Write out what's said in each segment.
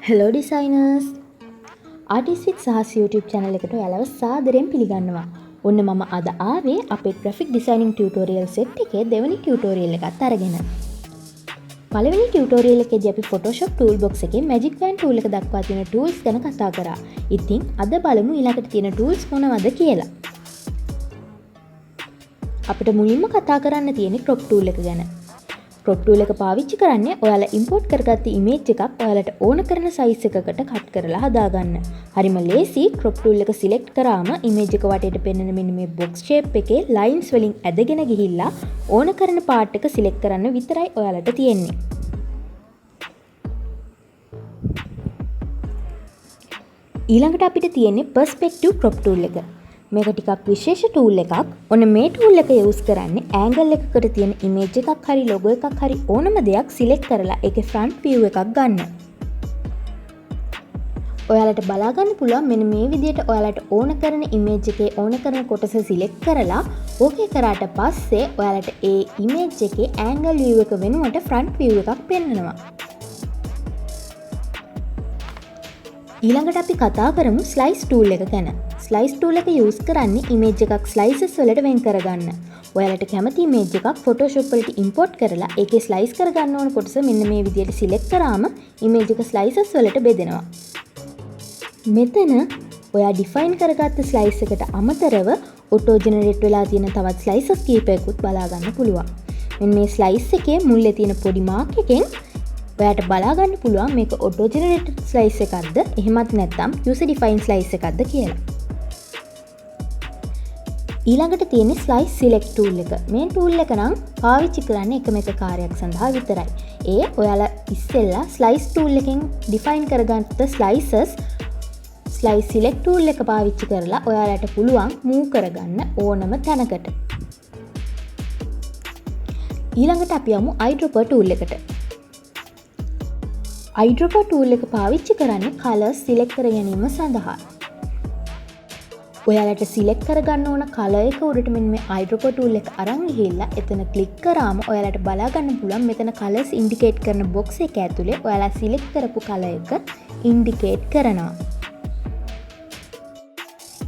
Hello designers! Artist with Sahas YouTube channel එකට ඔයාලව සාදරයෙන් පිළිගන්නවා. ඔන්න මම අද ආවේ අපේ graphic designing tutorial set එකේ දෙවෙනි tutorial එකත් අරගෙන. පළවෙනි tutorial එකේදී අපි Photoshop toolbox එකේ magic wand tool එක දක්වා තියෙන tools ගැන කතා කරා. ඉතින් අද බලමු ඊළඟට තියෙන tools මොනවද කියලා. අපිට මුලින්ම කතා කරන්න තියෙන්නේ crop tool එක ගැන. crop tool එක පාවිච්චි කරන්නේ ඔයාලා import කරගත්ත image එකක් ඔයාලට ඕන කරන size එකකට cut කරලා හදාගන්න. හරිම ලේසි. crop tool එක select කරාම image එක වටේට පෙන්වන මෙන්න මේ box shape එකේ lines වලින් ඇදගෙන ගිහිල්ලා ඕන කරන part එක select කරන්න විතරයි ඔයාලට තියෙන්නේ. ඊළඟට අපිට තියෙන්නේ perspective crop tool එක. මේක ටිකක් විශේෂ tool එකක්. ඔන්න මේ tool එක use කරන්නේ angle එකකට තියෙන image එකක් හරි logo එකක් හරි ඕනම දෙයක් select කරලා ඒකේ front view එකක් ගන්න. ඔයාලට බලා ගන්න පුළුවන් මෙන්න මේ විදිහට ඔයාලට ඕන කරන image එකේ ඕන කරන කොටස select කරලා ඕකේ කරාට පස්සේ ඔයාලට ඒ image එකේ angle view එක වෙනුවට front view එකක් පෙන්වනවා. ඊළඟට අපි කතා කරමු slice tool එක ගැන. slice tool එක use කරන්නේ image එකක් slices වලට වෙන් කරගන්න. ඔයාලට කැමති image එකක් Photoshop වලට import කරලා ඒකේ slice කරගන්න ඕන කොටස මෙන්න මේ විදිහට select කරාම image එක slices වලට බෙදෙනවා. මෙතන ඔයා define කරගත්ත slice එකට අමතරව auto generate වෙලා තියෙන තවත් slices කීපයකුත් බලා ගන්න පුළුවන්. මෙන්න මේ slice එකේ මුල්ලේ තියෙන පොඩි mark එකෙන් ඔයාට බලා ගන්න පුළුවන් මේක auto generated slice එකක්ද එහෙමත් නැත්නම් user defined slice එකක්ද කියලා. ඊළඟට තියෙන්නේ slice select tool එක. මේ tool එක නම් පාවිච්චි කරන්නේ එකම එක කාර්යයක් සඳහා විතරයි. ඒ ඔයාලා ඉස්සෙල්ලා slice tool එකෙන් define කරගත්ත slices slice select tool එක පාවිච්චි කරලා ඔයාලට පුළුවන් move කරගන්න ඕනම තැනකට. ඊළඟට අපි යමු eyedropper tool එකට. eyedropper tool එක පාවිච්චි කරන්නේ colors select කර ගැනීම සඳහා. ඔයාලට select කරගන්න ඕන color එක උඩට මෙන්න මේ eyedropper tool එක අරන් ගිහිල්ලා එතන click කරාම ඔයාලට බලා ගන්න පුළුවන් මෙතන colors indicate කරන box එක ඇතුලේ ඔයාලා select කරපු color එක indicate කරනවා.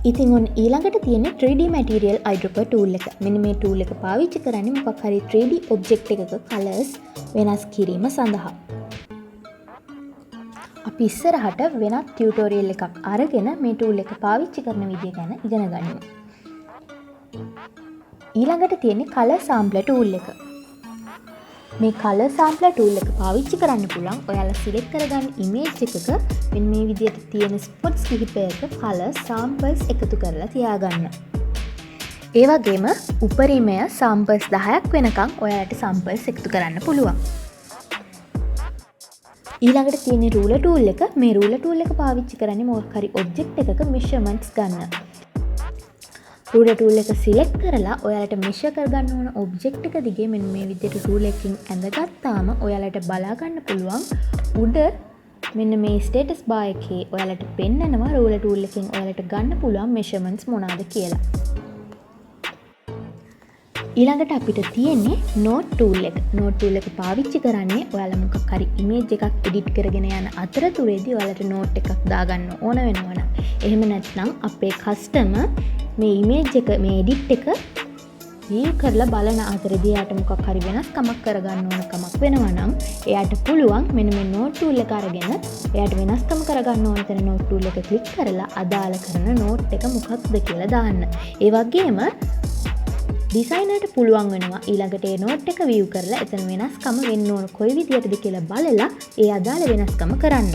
ඉතින් ඔන්න ඊළඟට තියෙන්නේ 3D material eyedropper tool එක. මෙන්න මේ tool එක පාවිච්චි කරන්නේ මොකක් හරි 3D object එකක colors වෙනස් කිරීම සඳහා. අපි ඉස්සරහට වෙනත් ටියුටෝරියල් එකක් අරගෙන මේ tool එක පාවිච්චි කරන විදිය ගැන ඉගෙන ගනිමු. ඊළඟට තියෙන්නේ color sampler tool එක. මේ color sampler tool එක පාවිච්චි කරන්න පුළුවන් ඔයාලා select කරගන්න image එකක මෙන්න මේ විදියට තියෙන spots කිහිපයක color samples එකතු කරලා තියාගන්න. ඒ වගේම උපරිමය samples 10ක් වෙනකම් ඔයාලට samples එකතු කරන්න පුළුවන්. ඊළඟට තියෙන ruler tool එක. මේ ruler tool එක පාවිච්චි කරන්නේ මොකක් හරි object එකක measurements ගන්න. ruler tool එක select කරලා ඔයාලට measure කරගන්න ඕන object එක දිගේ මෙන්න මේ විදිහට ruler එකකින් ඇඳගත්තාම ඔයාලට බලා ගන්න පුළුවන් උඩ මෙන්න මේ status bar එකේ ඔයාලට පෙන්නනවා ruler tool එකෙන් ඔයාලට ගන්න පුළුවන් measurements මොනවාද කියලා. ඊළඟට අපිට තියෙන්නේ note tool එක. note tool එක පාවිච්චි කරන්නේ ඔයාලා මොකක් හරි image එකක් edit කරගෙන යන අතරතුරේදී ඔයාලට note එකක් දාගන්න ඕන වෙනවා නම්. එහෙම නැත්නම් අපේ customer මේ image එක මේ edit එක view කරලා බලන අතරේදී එයාට මොකක් හරි වෙනස්කමක් කරගන්න ඕන කමක් වෙනවා නම් එයාට පුළුවන් මෙන්න මේ note tool එක අරගෙන එයාට වෙනස්කම කරගන්න ඕන තැන note tool එක click කරලා අදාළ කරන note එක මොකක්ද කියලා දාන්න. ඒ වගේම ඩිසයිනර්ට පුළුවන් වෙනවා ඊළඟට ඒ නෝට් එක view කරලා එතන වෙනස්කම වෙන්න ඕන කොයි විදියටද කියලා බලලා ඒ අදාළ වෙනස්කම කරන්න.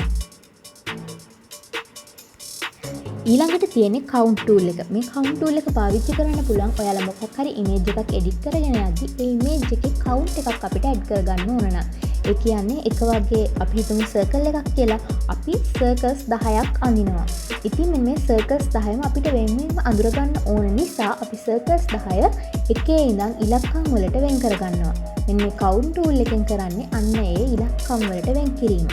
ඊළඟට තියෙන්නේ count tool එක. මේ count tool එක පාවිච්චි කරන්න පුළුවන් ඔයාලා මොකක් හරි image එකක් edit කරගෙන යද්දී ඒ image එකේ count එකක් අපිට add කරගන්න ඕන නම් ඒ කියන්නේ එක වගේ අපි හිතමු circle එකක් කියලා අපි circles 10ක් අඳිනවා. ඉතින් මේ circles 10ම අපිට වෙන්වෙන්ම අඳුර ගන්න ඕන නිසා අපි circles 10 එකේ ඉඳන් ඉලක්කම් වලට වෙන් කරගන්නවා. මෙන්න මේ count tool එකෙන් කරන්නේ අන්න ඒ ඉලක්කම් වලට වෙන් කිරීම.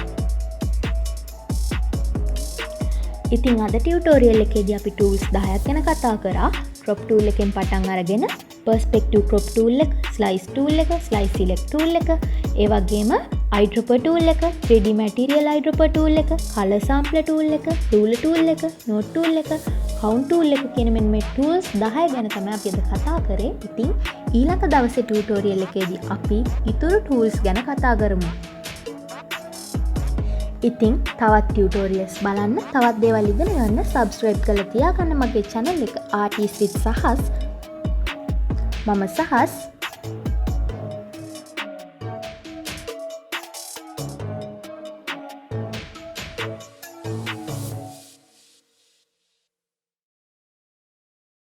ඉතින් අද ටියුටෝරියල් එකේදී අපි tools 10ක් ගැන කතා කරා. crop tool එකෙන් පටන් අරගෙන perspective crop tool එක, slice tool එක, slice select tool එක, ඒ වගේම eyedropper tool එක, 3D material eyedropper tool එක, color sampler tool එක, ruler tool එක, note tool එක, count tool එක කියන මෙන්න මේ tools 10 ගැන තමයි අපි අද කතා කරේ. ඉතින් ඊළඟ දවසේ tutorial එකේදී අපි ඊතුරු tools ගැන කතා කරමු. ඉතින් තවත් tutorials බලන්න, තවත් දේවල් ඉගෙන ගන්න subscribe කරලා තියාගන්න මගේ channel එක Artist with Sahas. මම සහස්.